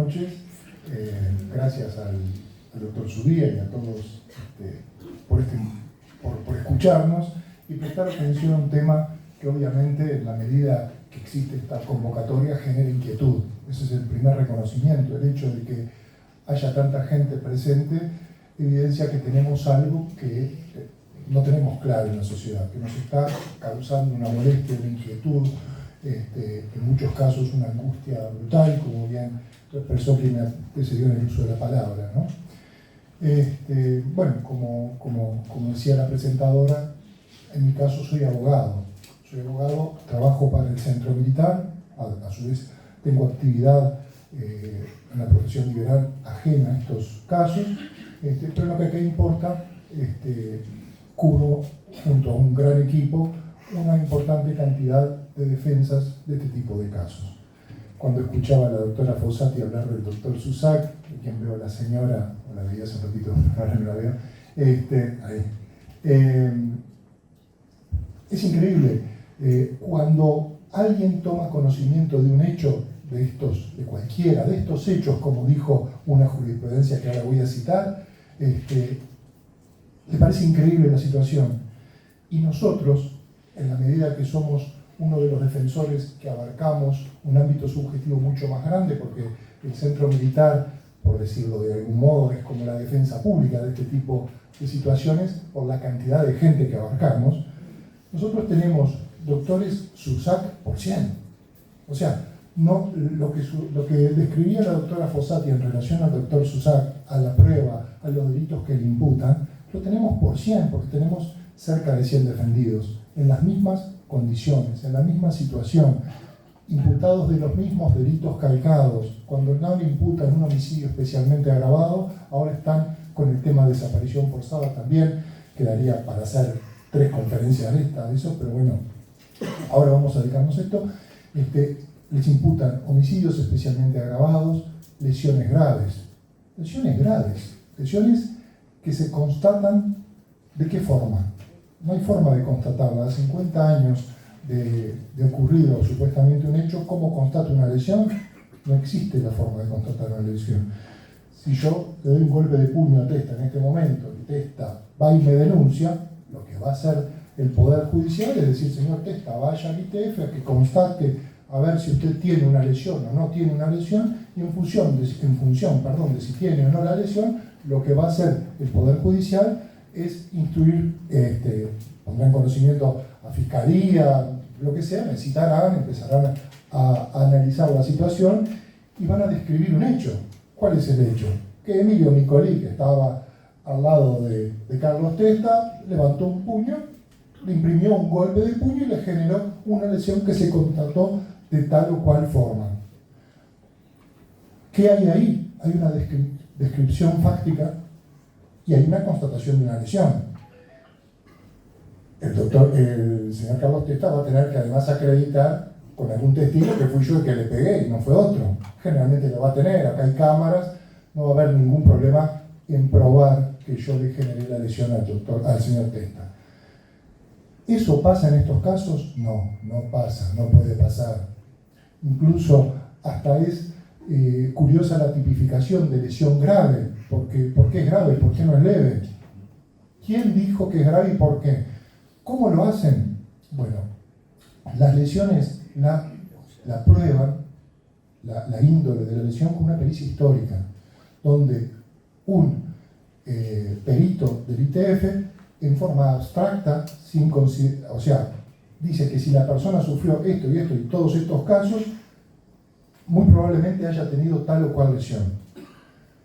noches. Gracias al doctor Zubía y a todos por escucharnos y prestar atención a un tema que obviamente en la medida que existe esta convocatoria genera inquietud. Ese es el primer reconocimiento. El hecho de que haya tanta gente presente evidencia que tenemos algo que no tenemos claro en la sociedad, que nos está causando una molestia, una inquietud, en muchos casos una angustia brutal, como bien expresó quien me precedió en el uso de la palabra, ¿no? Bueno, como decía la presentadora, en mi caso soy abogado, trabajo para el Centro Militar, a su vez tengo actividad en la profesión liberal ajena a estos casos, pero lo que acá importa, cubro junto a un gran equipo una importante cantidad de defensas de este tipo de casos. Cuando escuchaba a la doctora Fossati hablar del doctor Susak, de quien veo a la señora, o la veía hace un ratito, ahora no la veo, es increíble, cuando alguien toma conocimiento de un hecho, de cualquiera de estos hechos, como dijo una jurisprudencia que ahora voy a citar, le parece increíble la situación. Y nosotros, en la medida que somos uno de los defensores que abarcamos un ámbito subjetivo mucho más grande, porque el Centro Militar, por decirlo de algún modo, es como la defensa pública de este tipo de situaciones, por la cantidad de gente que abarcamos, nosotros tenemos doctores Susak por 100. O sea, no, lo que describía la doctora Fossati en relación al doctor Susak, a la prueba, a los delitos que le imputan, lo tenemos por 100, porque tenemos cerca de 100 defendidos, en las mismas condiciones, en la misma situación, imputados de los mismos delitos calcados. Cuando no le imputan un homicidio especialmente agravado, ahora están con el tema de desaparición forzada también, quedaría para hacer 3 conferencias de eso, pero bueno, ahora vamos a dedicarnos a esto. Les imputan homicidios especialmente agravados, lesiones graves, lesiones que se constatan. ¿De qué forma? No hay forma de constatarla. A 50 años de ocurrido supuestamente un hecho, ¿cómo constato una lesión? No existe la forma de constatar una lesión. Si yo le doy un golpe de puño a Testa en este momento y Testa va y me denuncia, lo que va a hacer el Poder Judicial es decir, señor Testa, vaya al ITF a que constate a ver si usted tiene una lesión o no tiene una lesión, y en función de si tiene o no la lesión, lo que va a hacer el Poder Judicial es instruir, pondrán conocimiento a Fiscalía, lo que sea, necesitarán, empezarán a analizar la situación y van a describir un hecho. ¿Cuál es el hecho? Que Emilio Nicolí, que estaba al lado de Carlos Testa, levantó un puño, le imprimió un golpe de puño y le generó una lesión que se constató de tal o cual forma. ¿Qué hay ahí? Hay una descripción fáctica y hay una constatación de una lesión. El señor Carlos Testa va a tener que además acreditar con algún testigo que fui yo el que le pegué y no fue otro. Generalmente lo va a tener, acá hay cámaras, no va a haber ningún problema en probar que yo le generé la lesión al señor Testa. ¿Eso pasa en estos casos? No, no pasa, no puede pasar. Incluso hasta es curiosa la tipificación de lesión grave. ¿Por qué es grave y por qué no es leve? ¿Quién dijo que es grave y por qué? ¿Cómo lo hacen? Bueno, las lesiones la prueban, la índole de la lesión, con una pericia histórica, donde un perito del ITF, en forma abstracta, o sea, dice que si la persona sufrió esto y todos estos casos, muy probablemente haya tenido tal o cual lesión.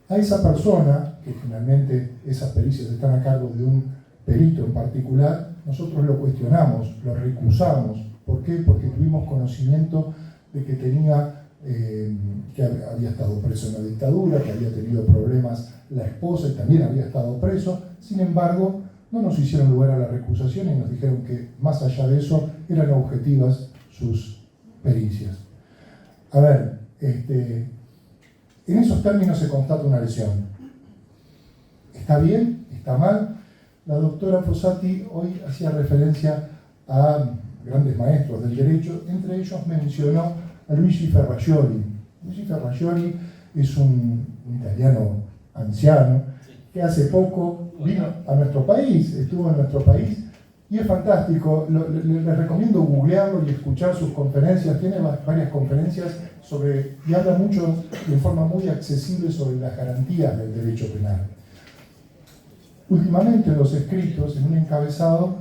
A esa persona, que finalmente esas pericias están a cargo de un perito en particular, nosotros lo cuestionamos, lo recusamos. ¿Por qué? Porque tuvimos conocimiento de que que había estado preso en la dictadura, que había tenido problemas la esposa y también había estado preso. Sin embargo, no nos hicieron lugar a la recusación y nos dijeron que más allá de eso eran objetivas sus pericias. A ver, en esos términos se constata una lesión. ¿Está bien? ¿Está mal? La doctora Fossati hoy hacía referencia a grandes maestros del derecho, entre ellos mencionó a Luigi Ferrajoli. Luigi Ferrajoli es un italiano anciano que hace poco vino a nuestro país, estuvo en nuestro país y es fantástico. Les recomiendo googlearlo y escuchar sus conferencias. Tiene varias conferencias y habla mucho de forma muy accesible sobre las garantías del derecho penal. Últimamente en los escritos, en un encabezado,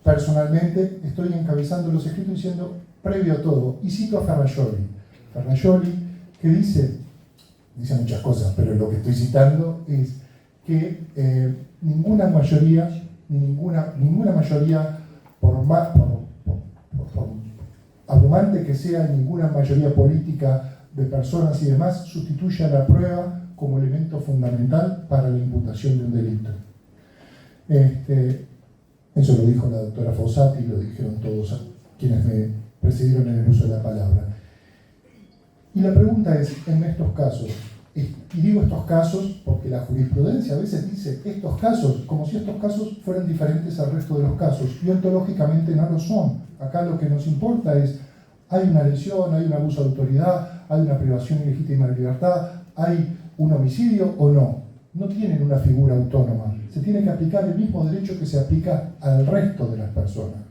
personalmente estoy encabezando los escritos diciendo previo a todo, y cito a Ferrajoli, que dice muchas cosas, pero lo que estoy citando es que ninguna mayoría, por abrumante que sea, ninguna mayoría política de personas y demás, sustituye a la prueba como elemento fundamental para la imputación de un delito. Eso lo dijo la doctora Fossati, lo dijeron todos quienes me precedieron en el uso de la palabra. Y la pregunta es, en estos casos, y digo estos casos porque la jurisprudencia a veces dice estos casos, como si estos casos fueran diferentes al resto de los casos, y ontológicamente no lo son. Acá lo que nos importa es, hay una lesión, hay un abuso de autoridad, hay una privación ilegítima de libertad, hay un homicidio o no. No tienen una figura autónoma. Se tiene que aplicar el mismo derecho que se aplica al resto de las personas.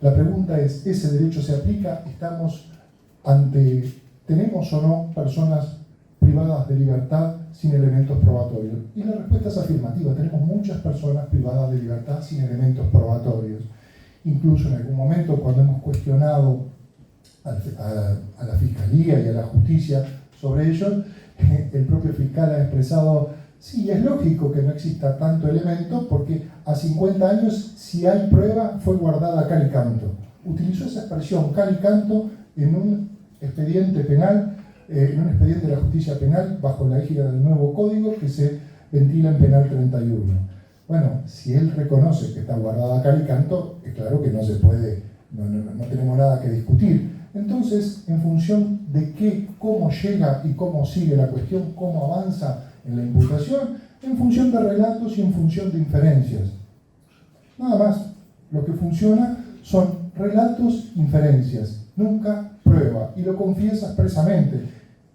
La pregunta es, ¿ese derecho se aplica? ¿Tenemos o no personas privadas de libertad sin elementos probatorios? Y la respuesta es afirmativa. Tenemos muchas personas privadas de libertad sin elementos probatorios. Incluso en algún momento, cuando hemos cuestionado a la Fiscalía y a la Justicia sobre ello, el propio fiscal ha expresado, sí, es lógico que no exista tanto elemento porque a 50 años, si hay prueba, fue guardada cal y canto. Utilizó esa expresión cal y canto en un expediente penal, en un expediente de la justicia penal bajo la égida del nuevo código que se ventila en Penal 31. Bueno, si él reconoce que está guardada cal y canto, es claro que no se puede, no tenemos nada que discutir. Entonces, en función de cómo llega y cómo sigue la cuestión, cómo avanza en la imputación, en función de relatos y en función de inferencias. Nada más, lo que funciona son relatos, inferencias, nunca prueba, y lo confiesa expresamente.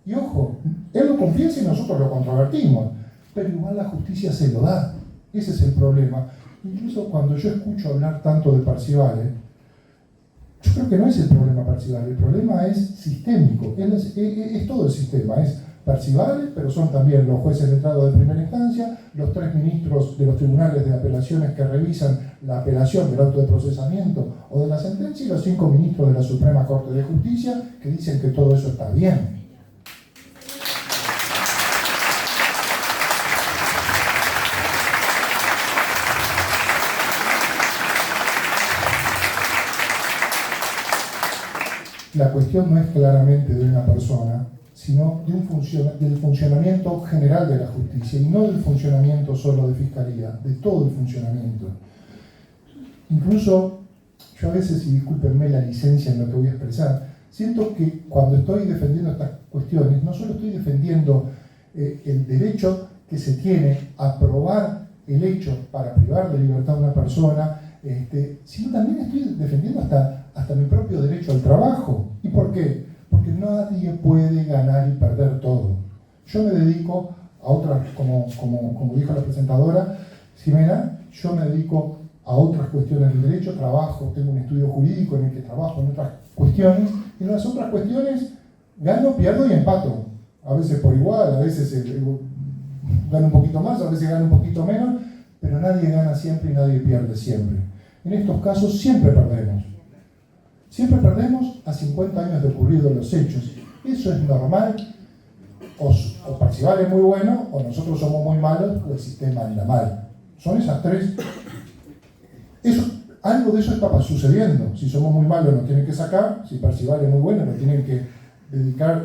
Y ojo, él lo confiesa y nosotros lo controvertimos, pero igual la justicia se lo da. Ese es el problema. Incluso cuando yo escucho hablar tanto de Parcival, yo creo que no es el problema Parcival, el problema es sistémico, es todo el sistema, es Parcival, pero son también los jueces letrados de primera instancia, los 3 ministros de los tribunales de apelaciones que revisan la apelación del auto de procesamiento o de la sentencia, y los 5 ministros de la Suprema Corte de Justicia que dicen que todo eso está bien. La cuestión no es claramente de una persona, sino del funcionamiento general de la justicia, y no del funcionamiento solo de Fiscalía, de todo el funcionamiento. Incluso, yo a veces, y discúlpenme la licencia en lo que voy a expresar, siento que cuando estoy defendiendo estas cuestiones, no solo estoy defendiendo el derecho que se tiene a probar el hecho para privar de libertad a una persona, sino también estoy defendiendo hasta mi propio derecho al trabajo. ¿Y por qué? Porque nadie puede ganar y perder todo. Yo me dedico a otras, como dijo la presentadora Ximena, yo me dedico a otras cuestiones del derecho, trabajo, tengo un estudio jurídico en el que trabajo en otras cuestiones, y en las otras cuestiones gano, pierdo y empato. A veces por igual, a veces gano un poquito más, a veces gano un poquito menos, pero nadie gana siempre y nadie pierde siempre. En estos casos siempre perdemos. Siempre perdemos a 50 años de ocurridos los hechos. Eso es normal. O Parcival es muy bueno, o nosotros somos muy malos, o el sistema anda mal. Son esas 3. Algo de eso está sucediendo. Si somos muy malos nos tienen que sacar, si Parcival es muy bueno nos tienen que dedicar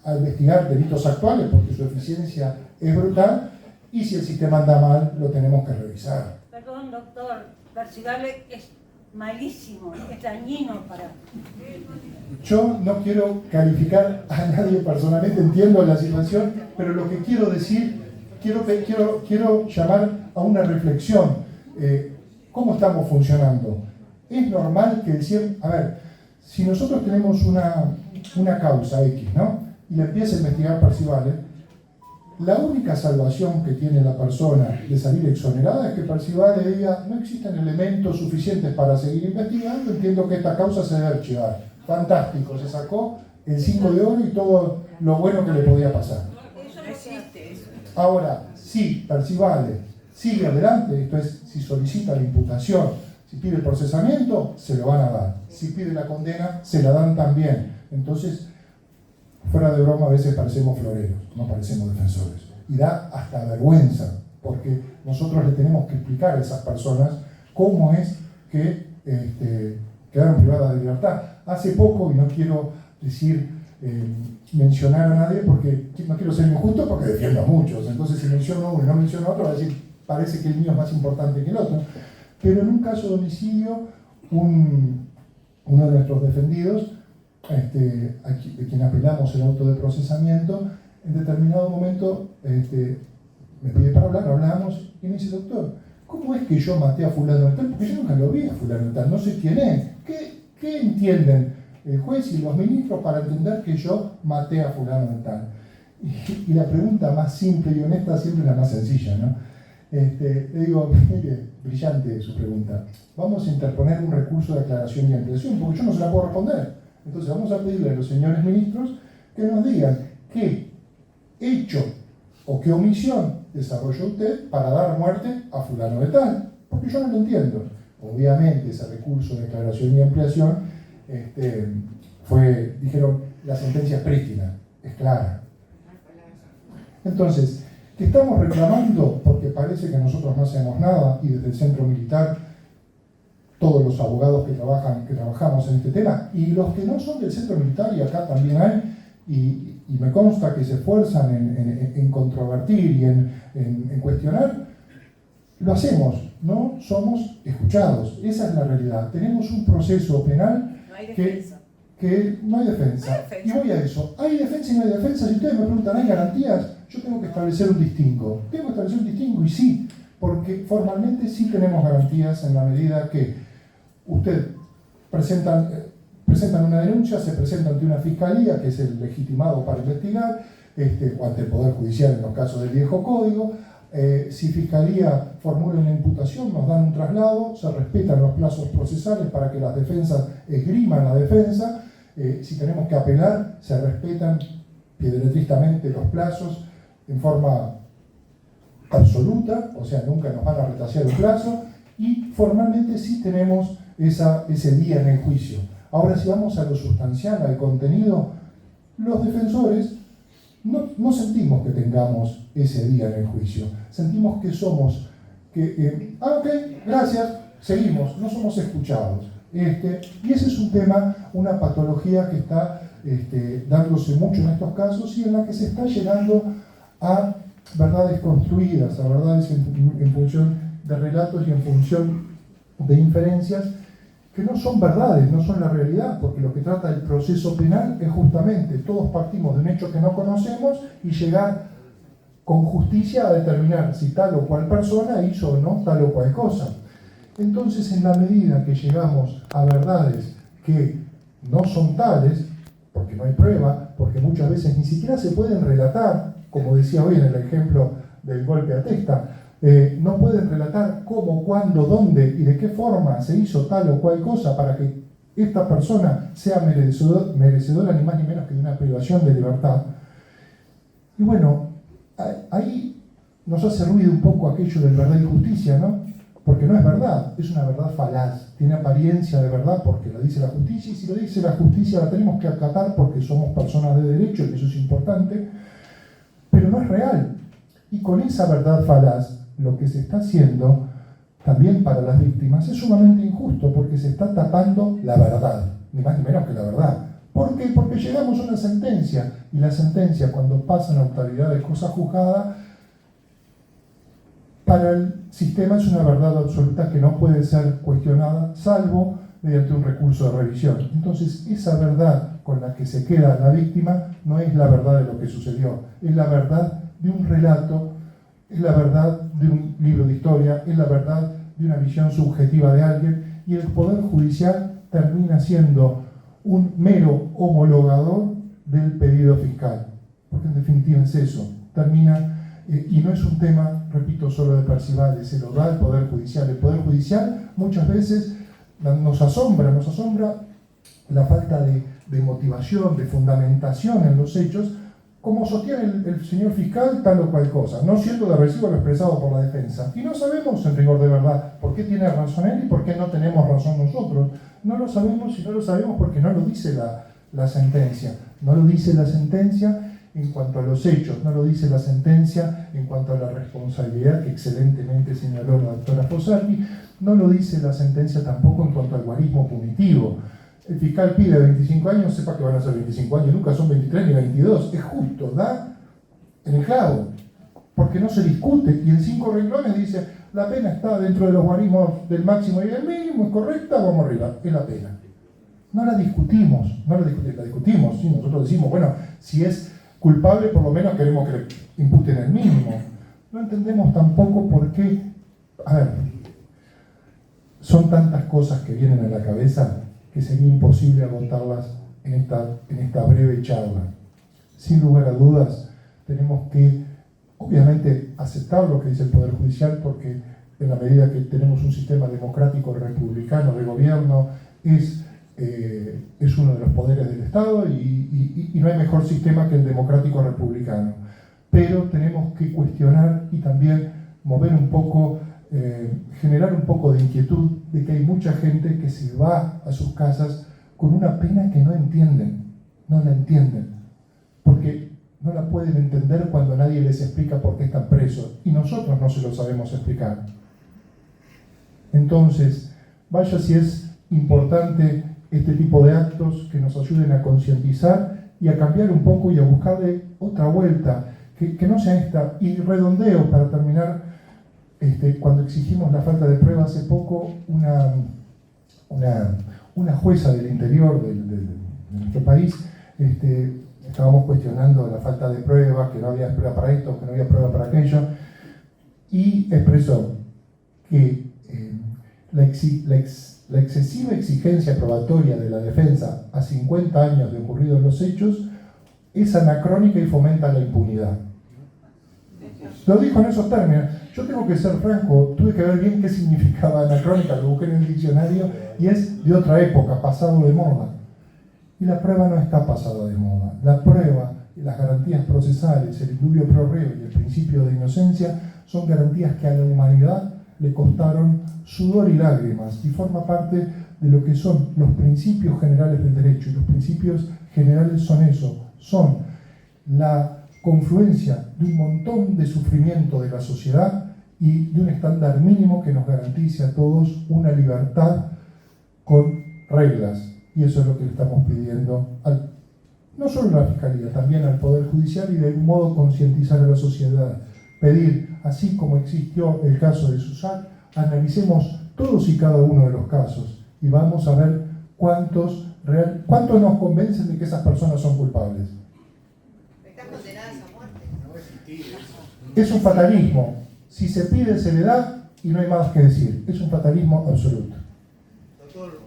a investigar delitos actuales porque su eficiencia es brutal, y si el sistema anda mal lo tenemos que revisar. Perdón, doctor, Parcival es malísimo, es dañino para... Yo no quiero calificar a nadie personalmente, entiendo la situación, pero lo que quiero decir, quiero llamar a una reflexión. ¿Cómo estamos funcionando? Es normal que a ver, si nosotros tenemos una causa X, ¿no? Y la empieza a investigar Percivale, la única salvación que tiene la persona de salir exonerada es que Percivale diga: no existen elementos suficientes para seguir investigando, entiendo que esta causa se debe archivar. Fantástico, se sacó el 5 de oro y todo lo bueno que le podía pasar. Eso no existe. Ahora, si Percivale sigue adelante, esto es, si solicita la imputación, si pide el procesamiento, se lo van a dar. Si pide la condena, se la dan también. Entonces, fuera de broma, a veces parecemos floreros, no parecemos defensores. Y da hasta vergüenza, porque nosotros le tenemos que explicar a esas personas cómo es que quedaron privadas de libertad. Hace poco, y no quiero mencionar a nadie, porque no quiero ser injusto, porque defiendo a muchos. Entonces, si menciono uno y no menciono a otro, va a decir: parece que el mío es más importante que el otro. Pero en un caso de homicidio, uno de nuestros defendidos, a quien apelamos el auto de procesamiento, en determinado momento me pide para hablar, hablamos, y me dice: doctor, ¿cómo es que yo maté a fulano de tal? Porque yo nunca lo vi a fulano de tal, no sé quién es. ¿Qué entienden el juez y los ministros para entender que yo maté a fulano de tal? Y la pregunta más simple y honesta siempre es la más sencilla, ¿no? Le digo: mire, brillante su pregunta, vamos a interponer un recurso de aclaración y ampliación, porque yo no se la puedo responder. Entonces vamos a pedirle a los señores ministros que nos digan qué hecho o qué omisión desarrolló usted para dar muerte a fulano de tal, porque yo no lo entiendo. Obviamente ese recurso de aclaración y ampliación dijeron: la sentencia es prístina, es clara. Entonces, que estamos reclamando porque parece que nosotros no hacemos nada, y desde el centro militar, todos los abogados que trabajamos en este tema, y los que no son del centro militar, y acá también hay, y me consta que se esfuerzan en controvertir y en cuestionar, lo hacemos, no somos escuchados. Esa es la realidad. Tenemos un proceso penal que no hay defensa. Y voy a eso. Hay defensa y no hay defensa. Si ustedes me preguntan, ¿hay garantías? Yo tengo que establecer un distingo. Tengo que establecer un distingo, y sí, porque formalmente sí tenemos garantías en la medida que usted presentan una denuncia, se presenta ante una fiscalía, que es el legitimado para investigar, o ante el Poder Judicial en los casos del viejo código. Si fiscalía formula una imputación, nos dan un traslado, se respetan los plazos procesales para que las defensas esgriman la defensa. Si tenemos que apelar, se respetan piedretristamente los plazos en forma absoluta, o sea, nunca nos van a retrasar el plazo, y formalmente sí tenemos ese día en el juicio. Ahora, si vamos a lo sustancial, al contenido, los defensores no sentimos que tengamos ese día en el juicio. Sentimos que somos, ok, gracias, seguimos, no somos escuchados. Y ese es un tema, una patología que está dándose mucho en estos casos, y en la que se está llegando a verdades construidas, a verdades en función de relatos y en función de inferencias que no son verdades, no son la realidad, porque lo que trata el proceso penal es justamente: todos partimos de un hecho que no conocemos y llegar con justicia a determinar si tal o cual persona hizo o no tal o cual cosa. Entonces, en la medida que llegamos a verdades que no son tales, porque no hay prueba, porque muchas veces ni siquiera se pueden relatar, como decía hoy en el ejemplo del golpe a testa, no pueden relatar cómo, cuándo, dónde y de qué forma se hizo tal o cual cosa para que esta persona sea merecedora ni más ni menos que de una privación de libertad. Y bueno, ahí nos hace ruido un poco aquello del verdad y justicia, ¿no? Porque no es verdad, es una verdad falaz, tiene apariencia de verdad porque lo dice la justicia, y si lo dice la justicia la tenemos que acatar porque somos personas de derecho, y eso es importante, pero no es real. Y con esa verdad falaz, lo que se está haciendo también para las víctimas es sumamente injusto, porque se está tapando la verdad, ni más ni menos que la verdad. ¿Por qué? Porque llegamos a una sentencia, y la sentencia, cuando pasa en la autoridad de cosa juzgada, para el sistema es una verdad absoluta que no puede ser cuestionada, salvo mediante un recurso de revisión. Entonces, esa verdad con la que se queda la víctima no es la verdad de lo que sucedió, es la verdad de un relato, es la verdad de un libro de historia, es la verdad de una visión subjetiva de alguien, y el Poder Judicial termina siendo un mero homologador del pedido fiscal, porque en definitiva es eso, termina, y no es un tema, repito, solo de Percival, se lo da el Poder Judicial. El Poder Judicial muchas veces nos asombra la falta de motivación, de fundamentación en los hechos, como sostiene el señor fiscal tal o cual cosa, no siendo de recibo lo expresado por la defensa. Y no sabemos en rigor de verdad por qué tiene razón él y por qué no tenemos razón nosotros. No lo sabemos y no lo sabemos porque no lo dice la sentencia. No lo dice la sentencia en cuanto a los hechos, no lo dice la sentencia en cuanto a la responsabilidad que excelentemente señaló la doctora Fossati, no lo dice la sentencia tampoco en cuanto al guarismo punitivo. El fiscal pide 25 años, sepa que van a ser 25 años, nunca son 23 ni 22, es justo, da en el clavo, porque no se discute, y en 5 renglones dice, la pena está dentro de los guarismos del máximo y del mínimo, es correcta, vamos arriba, es la pena. No la discutimos, la discutimos, ¿sí? Nosotros decimos, bueno, si es culpable, por lo menos queremos que le imputen el mínimo. No entendemos tampoco por qué, a ver, son tantas cosas que vienen a la cabeza que sería imposible agotarlas en esta breve charla. Sin lugar a dudas, tenemos que, obviamente, aceptar lo que dice el Poder Judicial, porque en la medida que tenemos un sistema democrático republicano de gobierno, es uno de los poderes del Estado y no hay mejor sistema que el democrático republicano. Pero tenemos que cuestionar y también mover un poco, generar un poco de inquietud de que hay mucha gente que se va a sus casas con una pena que no entienden, no la entienden, porque no la pueden entender cuando nadie les explica por qué están presos y nosotros no se lo sabemos explicar. Entonces, vaya si es importante este tipo de actos que nos ayuden a concientizar y a cambiar un poco y a buscarle otra vuelta, que no sea esta. Y redondeo para terminar, cuando exigimos la falta de prueba hace poco, una jueza del interior de nuestro país, estábamos cuestionando la falta de prueba, que no había prueba para esto, que no había prueba para aquello, y expresó que la excesiva exigencia probatoria de la defensa a 50 años de ocurridos los hechos es anacrónica y fomenta la impunidad. Lo dijo en esos términos. Yo tengo que ser franco, tuve que ver bien qué significaba anacrónica, lo busqué en el diccionario y es de otra época, pasado de moda. Y la prueba no está pasada de moda. La prueba y las garantías procesales, el indubio pro reo y el principio de inocencia son garantías que a la humanidad le costaron sudor y lágrimas y forma parte de lo que son los principios generales del derecho. Y los principios generales son eso, son la confluencia de un montón de sufrimiento de la sociedad y de un estándar mínimo que nos garantice a todos una libertad con reglas. Y eso es lo que le estamos pidiendo no solo a la Fiscalía, también al Poder Judicial y de algún modo concientizar a la sociedad. Pedir, así como existió el caso de Susak, analicemos todos y cada uno de los casos y vamos a ver cuántos nos convencen de que esas personas son culpables. Están condenadas a muerte. Es un fatalismo. Si se pide, se le da y no hay más que decir. Es un fatalismo absoluto. Doctor,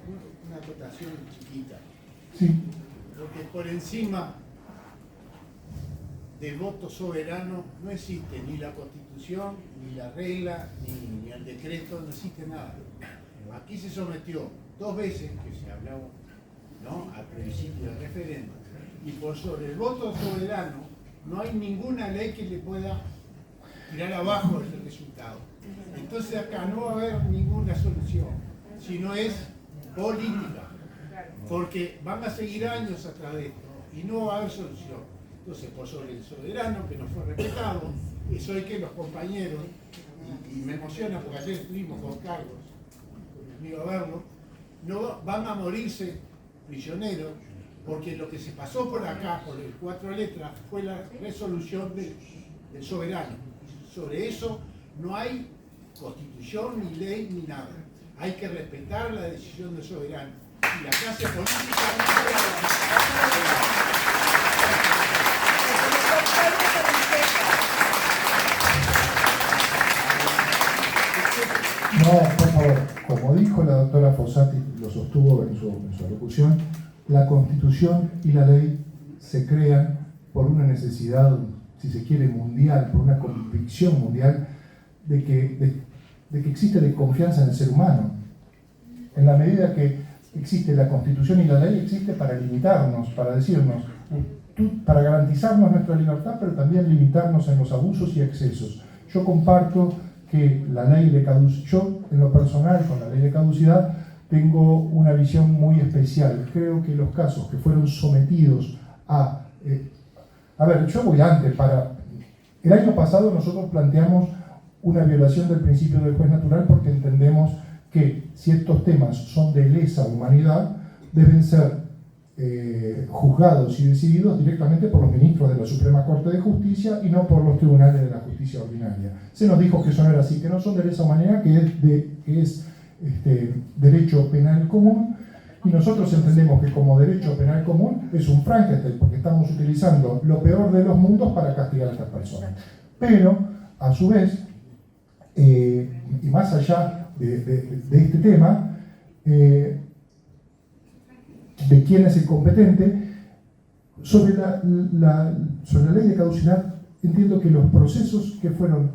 una acotación chiquita. Sí. Porque por encima del voto soberano no existe ni la Constitución, ni la regla, ni el decreto, no existe nada. Aquí se sometió 2 veces, que se hablaba, ¿no?, al principio del referéndum, y por sobre el voto soberano no hay ninguna ley que le pueda tirar abajo ese resultado. Entonces acá no va a haber ninguna solución, sino es política, porque van a seguir años atrás de esto y no va a haber solución. Entonces, por sobre el soberano que no fue respetado, eso es que los compañeros, y me emociona porque ayer estuvimos con Carlos, conmigo a verlo, no van a morirse prisioneros, porque lo que se pasó por acá, por el 4 letras, fue la resolución del soberano. Sobre eso no hay constitución, ni ley, ni nada. Hay que respetar la decisión del soberano. Y la clase política No, por favor, como dijo la doctora Fossati, lo sostuvo en su alocución, la Constitución y la ley se crean por una necesidad, si se quiere, mundial, por una convicción mundial de que existe desconfianza en el ser humano. En la medida que existe la Constitución y la ley, existe para limitarnos, para decirnos, para garantizarnos nuestra libertad, pero también limitarnos en los abusos y excesos. Yo comparto que la ley de caducidad, yo en lo personal con la ley de caducidad tengo una visión muy especial. Creo que los casos que fueron sometidos a ver, yo voy antes, el año pasado nosotros planteamos una violación del principio del juez natural porque entendemos que si estos temas son de lesa humanidad, deben ser juzgados y decididos directamente por los ministros de la Suprema Corte de Justicia y no por los tribunales de la justicia ordinaria. Se nos dijo que eso no era así, que no son de lesa humanidad, que es derecho penal común, y nosotros entendemos que como derecho penal común es un Frankenstein, porque estamos utilizando lo peor de los mundos para castigar a estas personas. Pero, a su vez, y más allá de este tema, de quién es el competente, sobre la ley de caducidad, entiendo que los procesos que fueron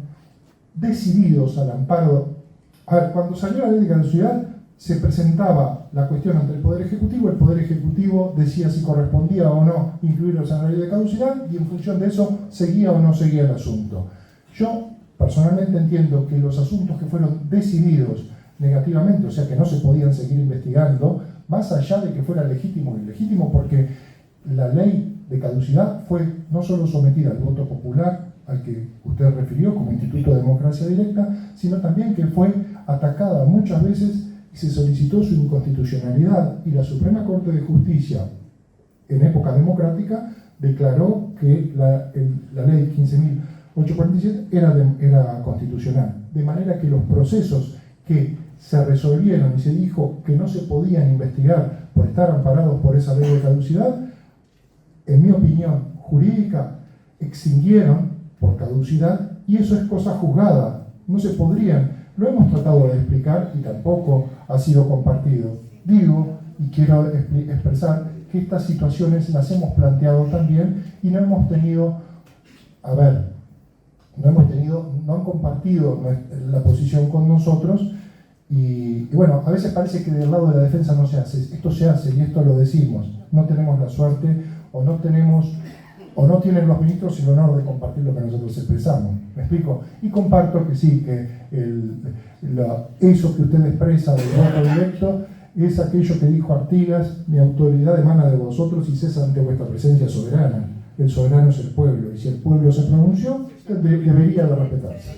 decididos al amparo. A ver, cuando salió la ley de caducidad, se presentaba la cuestión ante el Poder Ejecutivo decía si correspondía o no incluirlos en la ley de caducidad, y en función de eso seguía o no seguía el asunto. Yo personalmente entiendo que los asuntos que fueron decididos negativamente, o sea que no se podían seguir investigando, más allá de que fuera legítimo o ilegítimo, porque la ley de caducidad fue no solo sometida al voto popular, al que usted refirió como Instituto de Democracia Directa, sino también que fue atacada muchas veces y se solicitó su inconstitucionalidad, y la Suprema Corte de Justicia, en época democrática, declaró que la ley 15.847 era constitucional. De manera que los procesos que se resolvieron y se dijo que no se podían investigar por estar amparados por esa ley de caducidad, en mi opinión jurídica, extinguieron por caducidad, y eso es cosa juzgada. No se podrían. Lo hemos tratado de explicar y tampoco ha sido compartido. Digo, y quiero expresar, que estas situaciones las hemos planteado también y no hemos tenido, no han compartido la posición con nosotros, y bueno, a veces parece que del lado de la defensa no se hace. Esto se hace y esto lo decimos. No tenemos la suerte o no tienen los ministros el honor de compartir lo que nosotros expresamos. ¿Me explico? Y comparto que sí, que eso que usted expresa del voto directo es aquello que dijo Artigas: mi autoridad emana de vosotros y cesa ante vuestra presencia soberana. El soberano es el pueblo, y si el pueblo se pronunció, debería de respetarse.